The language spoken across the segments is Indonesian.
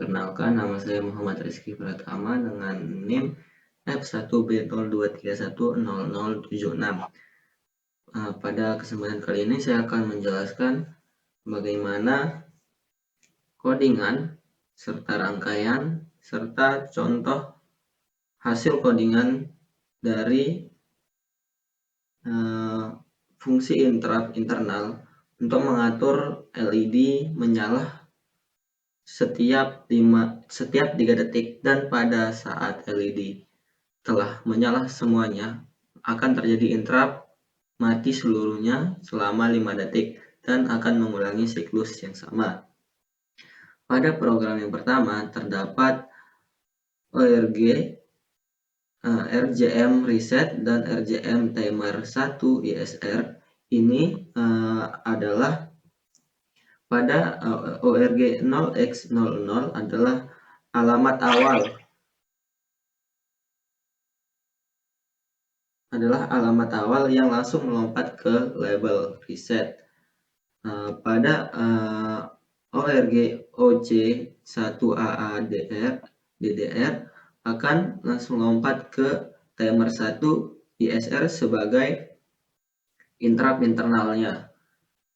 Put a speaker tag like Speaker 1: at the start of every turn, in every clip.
Speaker 1: Perkenalkan, nama saya Muhammad Rizky Pratama dengan NIM F1B02310076. Pada kesempatan kali ini saya akan menjelaskan bagaimana codingan serta rangkaian serta contoh hasil codingan dari fungsi interrupt internal untuk mengatur LED menyala setiap 3 detik, dan pada saat LED telah menyala semuanya akan terjadi interrupt mati seluruhnya selama 5 detik dan akan mengulangi siklus yang sama. Pada program yang pertama terdapat ORG, RJM reset dan RJM timer 1 ISR. Ini adalah pada ORG 0x00 adalah alamat awal yang langsung melompat ke label reset. Pada ORG OC1AA DDR akan langsung lompat ke timer 1 ISR sebagai interrupt internalnya.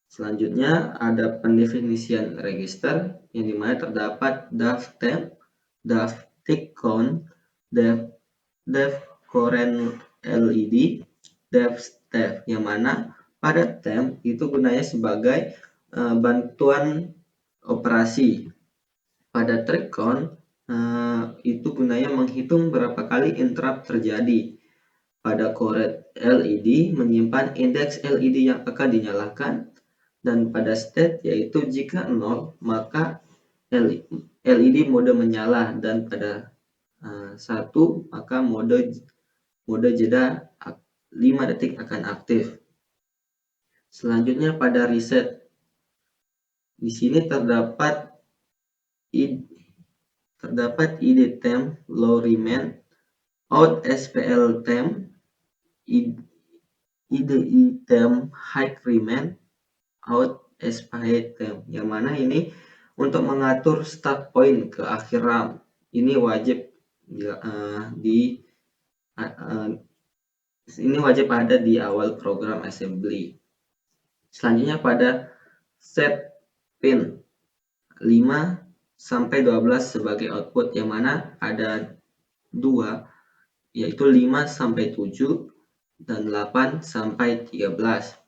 Speaker 1: Selanjutnya ada pendefinisian register yang dimana terdapat DAF-temp, DAF-tick-count, DAF-current LED, DAF-step, yang mana pada temp itu gunanya sebagai bantuan operasi. Pada track count itu gunanya menghitung berapa kali interrupt terjadi. Pada current LED menyimpan indeks LED yang akan dinyalakan, dan pada state yaitu jika 0 maka LED mode menyala, dan pada 1 maka mode jeda 5 detik akan aktif. Selanjutnya pada reset, di sini terdapat ID temp low remain, out SPL temp, IDI temp high remain, out SPH temp, yang mana ini untuk mengatur start point ke akhir RAM. Ini wajib ada di awal program assembly. Selanjutnya pada set pin 5 sampai 12 sebagai output, yang mana ada 2, yaitu 5 sampai 7 dan 8 sampai 13.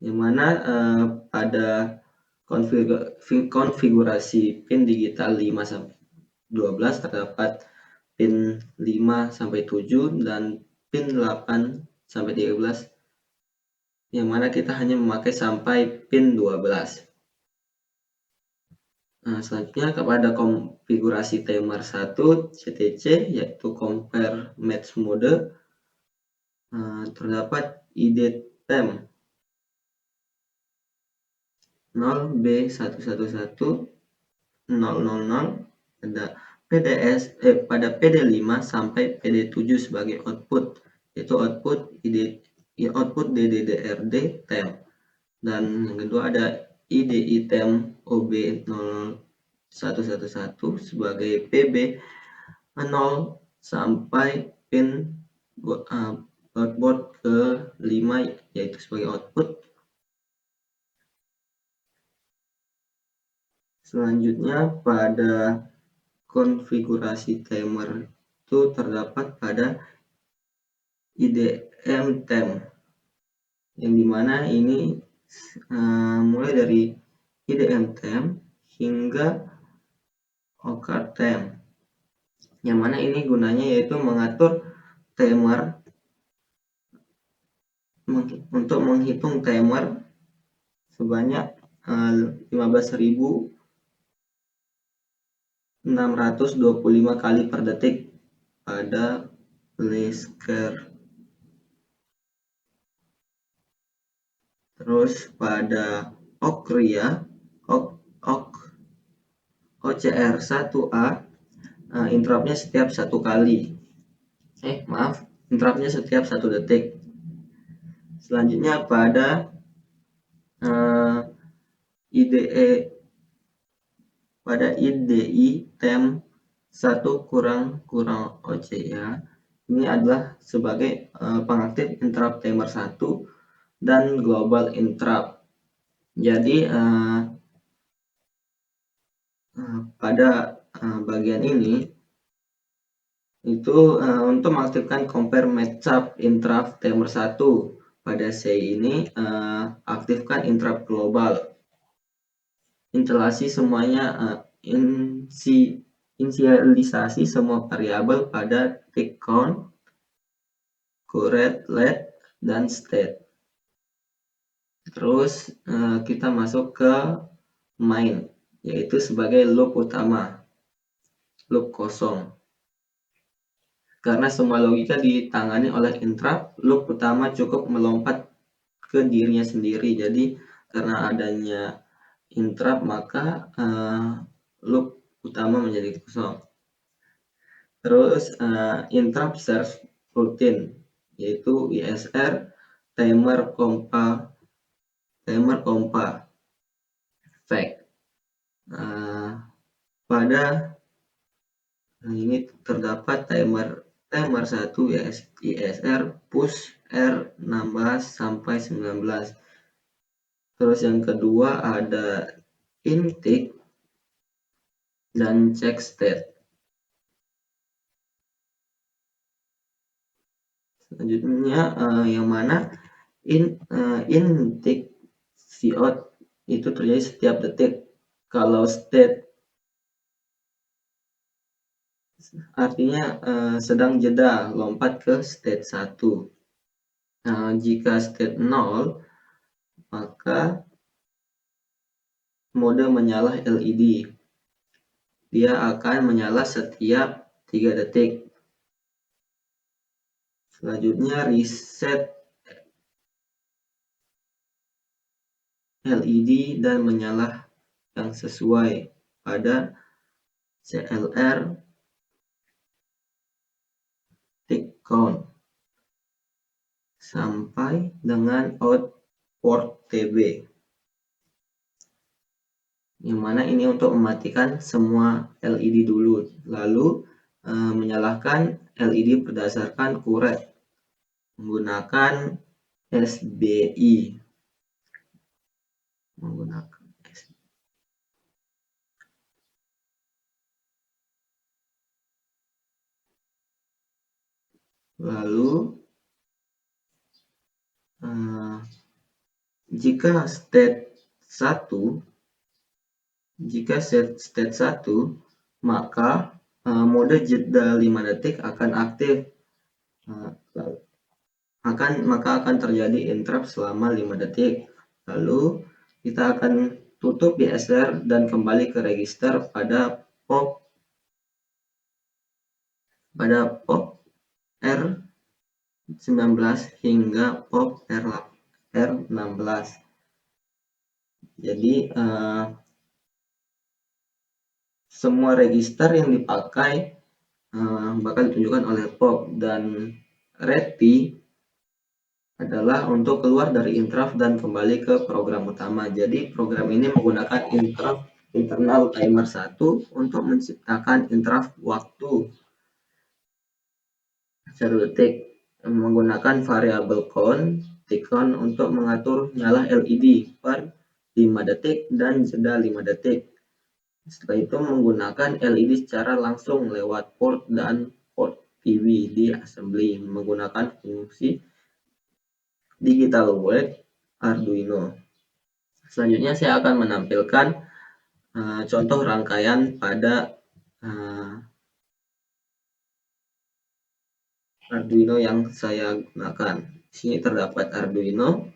Speaker 1: Yang mana pada konfigurasi pin digital 5 sampai 12 terdapat pin 5 sampai 7 dan pin 8 sampai 13, yang mana kita hanya memakai sampai pin 12. Selanjutnya kepada konfigurasi timer 1 CTC yaitu compare match mode, terdapat ID temp 0B1110000, pada PD5 sampai PD7 sebagai output, yaitu output DDDRD temp, dan yang kedua ada IDI temp OB0111 sebagai PB0 sampai pin breadboard ke 5 yaitu sebagai output. Selanjutnya pada konfigurasi timer itu terdapat pada IDM temp, yang dimana ini mulai dari IDM temp hingga OK temp, yang mana ini gunanya yaitu mengatur timer untuk menghitung timer sebanyak 15.625 kali per detik pada playsquare. Terus pada OCR1A interruptnya setiap 1 kali. Interruptnya setiap 1 detik. Selanjutnya pada IDE pada IDI TEM 1 kurang OC ya. Ini adalah sebagai pengaktif interrupt timer 1 dan global interrupt. Jadi pada bagian ini itu untuk mengaktifkan compare matchup interrupt timer 1 pada C ini aktifkan interrupt global. Instalasi semuanya inisialisasi semua variabel pada tick count, current, let, dan state. Terus kita masuk ke main, yaitu sebagai loop utama, loop kosong. Karena semua logika ditangani oleh interrupt, loop utama cukup melompat ke dirinya sendiri. Jadi karena adanya interrupt maka loop utama menjadi kosong. Terus interrupt serve routine, yaitu ISR timer compa fact. Pada ini terdapat timer 1 ISR push R16 sampai 19. Terus yang kedua ada intick dan check state. Selanjutnya yang mana intick cout itu terjadi setiap detik. Kalau state artinya sedang jeda lompat ke state 1. Jika state 0 maka mode menyala LED. Dia akan menyala setiap 3 detik. Selanjutnya reset LED dan menyala yang sesuai pada CLR tick count sampai dengan out port TB, yang mana ini untuk mematikan semua LED dulu, lalu menyalakan LED berdasarkan current menggunakan SBI. Lalu jika state 1 maka mode jeda 5 detik akan aktif. Maka akan terjadi interrupt selama 5 detik. Lalu kita akan tutup ISR dan kembali ke register pada pop R19 hingga pop R16. Jadi semua register yang dipakai bakal ditunjukkan oleh pop, dan ready adalah untuk keluar dari interrupt dan kembali ke program utama. Jadi program ini menggunakan interrupt internal timer 1 untuk menciptakan interrupt waktu 1 detik menggunakan variabel count, tick count untuk mengatur nyala LED per 5 detik dan jeda 5 detik. Setelah itu menggunakan LED secara langsung lewat port dan port PV di assembly menggunakan fungsi digital word Arduino. Selanjutnya saya akan menampilkan contoh rangkaian pada Arduino yang saya gunakan. Di sini terdapat Arduino,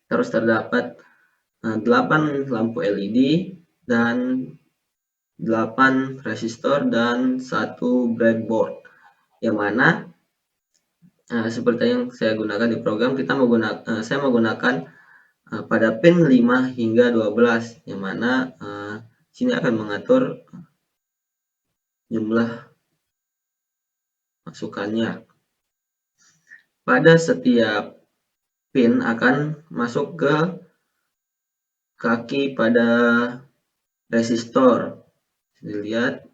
Speaker 1: terus terdapat 8 lampu LED dan 8 resistor dan 1 breadboard, yang mana seperti yang saya gunakan di program, saya menggunakan pada pin 5 hingga 12, yang mana sini akan mengatur jumlah masukannya. Pada setiap pin akan masuk ke kaki pada resistor dilihat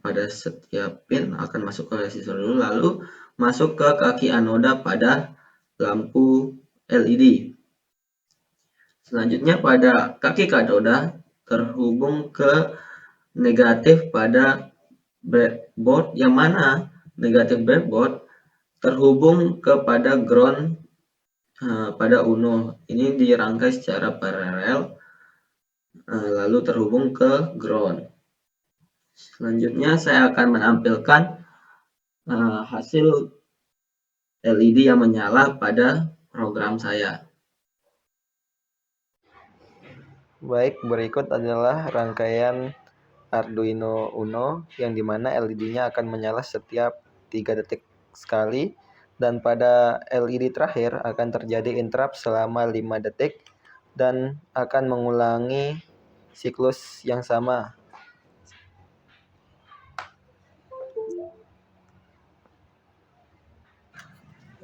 Speaker 1: pada setiap pin akan masuk ke resistor dulu, lalu masuk ke kaki anoda pada lampu LED. Selanjutnya pada kaki katoda terhubung ke negatif pada breadboard, yang mana negatif breadboard terhubung kepada ground pada Uno. Ini dirangkai secara paralel lalu terhubung ke ground. Selanjutnya saya akan menampilkan hasil LED yang menyala pada program saya.
Speaker 2: Baik, berikut adalah rangkaian Arduino Uno yang dimana LED-nya akan menyala setiap 3 detik sekali, dan pada LED terakhir akan terjadi interrupt selama 5 detik dan akan mengulangi siklus yang sama.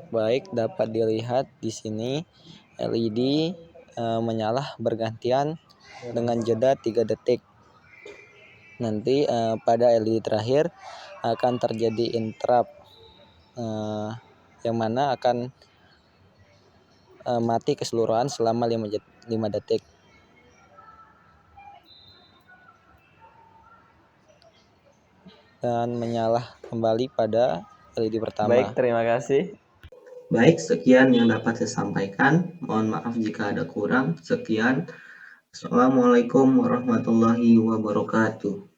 Speaker 2: Baik, dapat dilihat di sini LED menyala bergantian dengan jeda 3 detik. Nanti pada LED terakhir akan terjadi interrupt yang mana akan mati keseluruhan selama 5 detik. Dan menyala kembali pada LED pertama. Baik, terima kasih.
Speaker 1: Baik, sekian yang dapat saya sampaikan. Mohon maaf jika ada kurang. Sekian. Assalamualaikum warahmatullahi wabarakatuh.